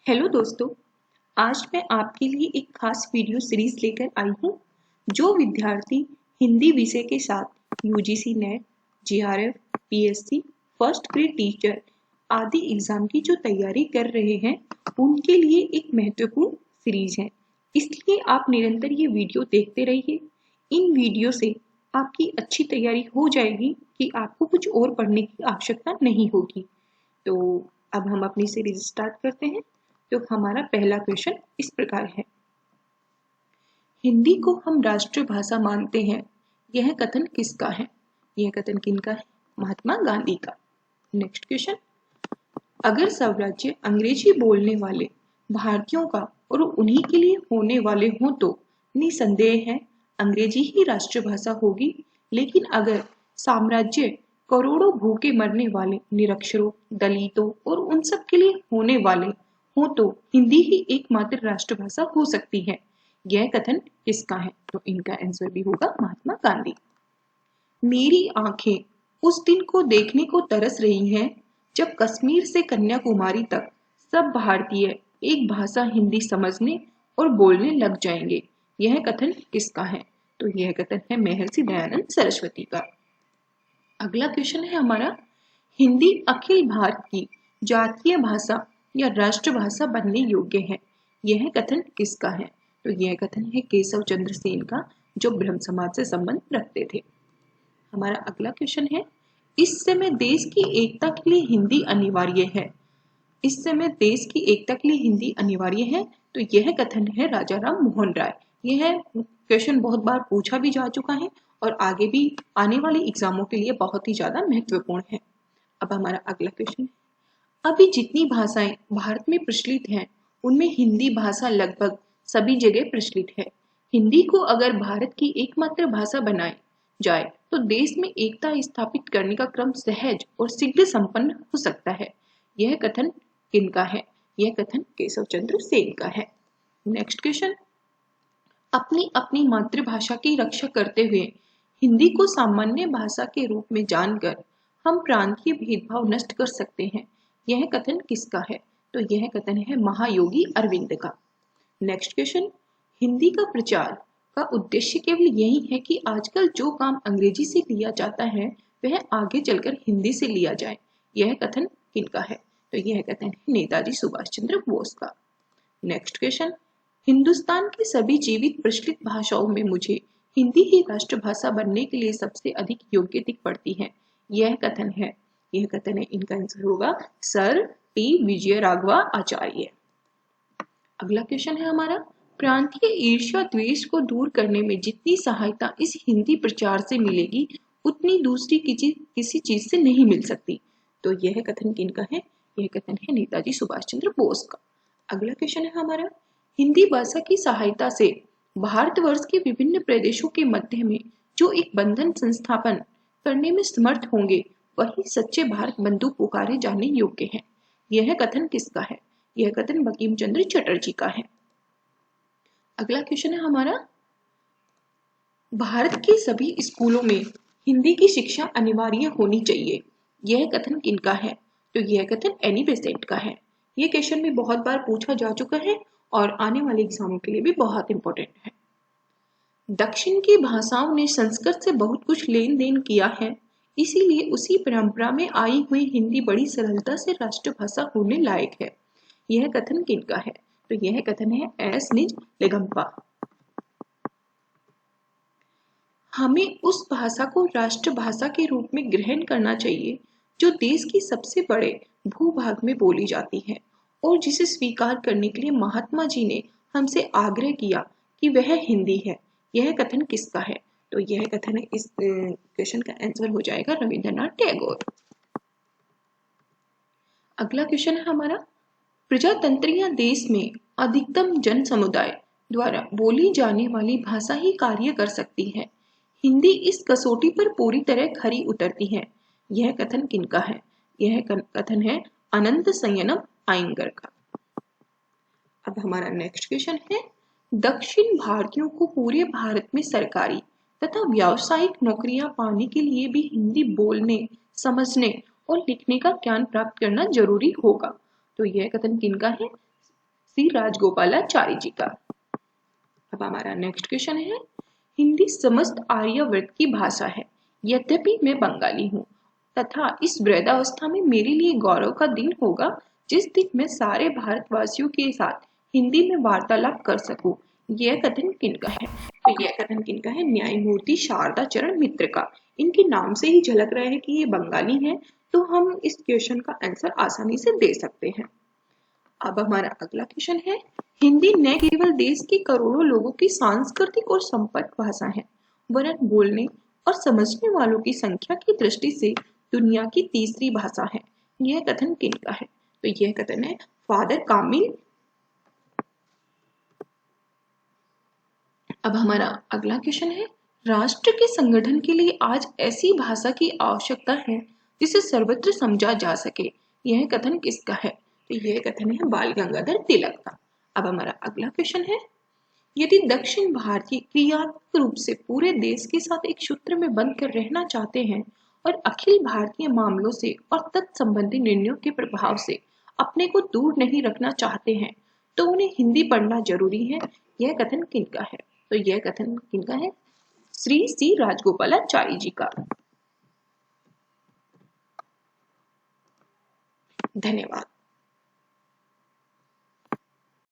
Hello दोस्तों, आज मैं आपके लिए एक खास वीडियो सीरीज लेकर आई हूँ। जो विद्यार्थी हिंदी विषय के साथ UGC net, GRF, PSC, first grade teacher आदि एग्जाम की जो तैयारी कर रहे हैं, उनके लिए एक महत्वपूर्ण सीरीज है। इसलिए आप निरंतर ये वीडियो देखते रहिए। इन वीडियो से आपकी अच्छी तैयारी हो जाएगी कि आपको कुछ और पढ़ने की आवश्यकता नहीं होगी। तो अब हम अपनी सीरीज स्टार्ट करते हैं। तो हमारा पहला क्वेश्चन इस प्रकार है, हिंदी को हम राष्ट्रभाषा मानते हैं, यह कथन किसका है? यह कथन किनका है? महात्मा गांधी का। नेक्स्ट क्वेश्चन, अगर स्वराज्य अंग्रेजी बोलने वाले भारतीयों का और उन्हीं के लिए होने वाले हों तो निसंदेह है अंग्रेजी ही राष्ट्रभाषा होगी। लेकिन अगर साम्राज्य करोड़ों भूखे मरने वाले निरक्षरों, दलितों और उन सब के लिए होने वाले हो तो हिंदी ही एकमात्र राष्ट्रभाषा हो सकती है। यह कथन किसका है? तो इनका आंसर भी होगा महात्मा गांधी। मेरी आंखें उस दिन को देखने को तरस रही हैं जब कश्मीर से कन्याकुमारी तक सब भारतीय एक भाषा हिंदी समझने और बोलने लग जाएंगे। यह कथन किसका है? तो यह कथन है महर्षि दयानंद सरस्वती का। अगला क्वेश्चन है हमारा, हिंदी अखिल भारत की जातीय भाषा या राष्ट्रभाषा बनने योग्य है। यह कथन किसका है? तो यह कथन है केशव चंद्र सेन का, जो ब्रह्म समाज से संबंध रखते थे। हमारा अगला क्वेश्चन है, इस समय देश की एकता के लिए हिंदी अनिवार्य है। इस समय देश की एकता के लिए हिंदी अनिवार्य है, तो यह कथन है राजा राम मोहन राय। यह क्वेश्चन बहुत बार पूछा भी जा चुका है और आगे भी आने वाले एग्जामों के लिए बहुत ही ज्यादा महत्वपूर्ण है। अब हमारा अगला क्वेश्चन है, अभी जितनी भाषाएं भारत में प्रचलित हैं, उनमें हिंदी भाषा लगभग सभी जगह प्रचलित है। हिंदी को अगर भारत की एकमात्र भाषा बनाए जाए तो देश में एकता स्थापित करने का क्रम सहज और शीघ्र संपन्न हो सकता है। यह कथन किनका है? यह कथन केशव चंद्र सेन का है। नेक्स्ट क्वेश्चन, अपनी अपनी मातृभाषा की रक्षा करते हुए हिंदी को सामान्य भाषा के रूप में जानकर हम प्रांतीय भेदभाव नष्ट कर सकते हैं। यह कथन किसका है? तो यह कथन है महायोगी अरविंद का। नेक्स्ट क्वेश्चन, हिंदी का प्रचार का उद्देश्य केवल यही है कि आजकल जो काम अंग्रेजी से लिया जाता है वह आगे चलकर हिंदी से लिया जाए। यह कथन किनका है? तो यह कथन है नेताजी सुभाष चंद्र बोस का। नेक्स्ट क्वेश्चन, हिंदुस्तान की सभी जीवित प्रचलित भाषाओं में मुझे हिंदी ही राष्ट्रभाषा बनने के लिए सबसे अधिक योग्य दिख पड़ती है। यह कथन है इनका आंसर होगा सर टी विजय राघवा आचार्य। अगला क्वेश्चन है हमारा, प्रांतीय ईर्ष्या द्वेष को दूर करने में जितनी सहायता इस हिंदी प्रचार से मिलेगी उतनी दूसरी किसी चीज से नहीं मिल सकती। तो यह कथन किनका है? यह कथन है नेताजी सुभाष चंद्र बोस का। अगला क्वेश्चन है हमारा, हिंदी भाषा की सहायता से भारतवर्ष के विभिन्न प्रदेशों के मध्य में जो एक बंधन संस्थापन करने में समर्थ होंगे वही सच्चे भारत बंधु पुकारे जाने योग्य हैं। यह कथन किसका है? यह कथन बंकिम चंद्र चटर्जी का है। अगला क्वेश्चन है हमारा, भारत के सभी स्कूलों में हिंदी की शिक्षा अनिवार्य होनी चाहिए। यह कथन किनका है? तो यह कथन एनी बेसेंट का है। यह क्वेश्चन भी बहुत बार पूछा जा चुका है और आने वाले एग्जामों के लिए भी बहुत इंपॉर्टेंट है। दक्षिण की भाषाओं ने संस्कृत से बहुत कुछ लेन देन किया है, इसीलिए उसी परंपरा में आई हुई हिंदी बड़ी सरलता से राष्ट्रभाषा होने लायक है। यह कथन किनका है? तो यह कथन है एस निज लेगम्पा। हमें उस भाषा को राष्ट्रभाषा के रूप में ग्रहण करना चाहिए जो देश की सबसे बड़े भूभाग में बोली जाती है और जिसे स्वीकार करने के लिए महात्मा जी ने हमसे आग्रह किया कि वह हिंदी है। यह कथन किसका है? तो यह कथन है, इस क्वेश्चन का आंसर हो जाएगा रविंद्रनाथ टैगोर। अगला क्वेश्चन है हमारा, प्रजातंत्रीय देश में अधिकतम जन समुदाय द्वारा बोली जाने वाली भाषा ही कार्य कर सकती है। हिंदी इस कसौटी पर पूरी तरह खरी उतरती है। यह कथन किनका है? यह कथन है अनंत संयनम आयंगर का। अब हमारा नेक्स्ट क्वेश्चन है, दक्षिण भारतीयों को पूरे भारत में सरकारी तथा व्यावसायिक नौकरियां पाने के लिए भी हिंदी बोलने, समझने और लिखने का ज्ञान प्राप्त करना जरूरी होगा। तो यह कथन किनका है? सी राजगोपालाचारी जी का। अब हमारा नेक्स्ट क्वेश्चन है, हिंदी समस्त आर्यावर्त की भाषा है, यद्यपि मैं बंगाली हूँ तथा इस वृद्धावस्था में मेरे लिए गौरव का दिन होगा जिस दिन मैं सारे भारतवासियों के साथ हिंदी में वार्तालाप कर सकूं। यह कथन किनका है? तो यह कथन किनका है? न्यायमूर्ति शारदा चरण मित्र का। इनके नाम से ही झलक रहा है कि ये बंगाली हैं, तो हम इस क्वेश्चन का आंसर आसानी से दे सकते हैं। अब हमारा अगला क्वेश्चन है, हिंदी न केवल देश के करोड़ों लोगों की सांस्कृतिक और संपर्क भाषा है, वरन बोलने और समझने वालों की संख्या की दृष्टि से दुनिया की तीसरी भाषा है। यह कथन किनका है? तो यह कथन है फादर कामिल। अब हमारा अगला क्वेश्चन है, राष्ट्र के संगठन के लिए आज ऐसी भाषा की आवश्यकता है जिसे सर्वत्र समझा जा सके। यह कथन किसका है? तो यह कथन है बाल गंगाधर तिलक का। अब हमारा अगला क्वेश्चन है, यदि दक्षिण भारतीय क्रियात्मक रूप से पूरे देश के साथ एक सूत्र में बंध कर रहना चाहते हैं और अखिल भारतीय मामलों से और तत्संबंधी निर्णयों के प्रभाव से अपने को दूर नहीं रखना चाहते हैं, तो उन्हें हिंदी पढ़ना जरूरी है। यह कथन किनका है? तो यह कथन किनका है? श्री सी राजगोपालाचारी जी का। धन्यवाद।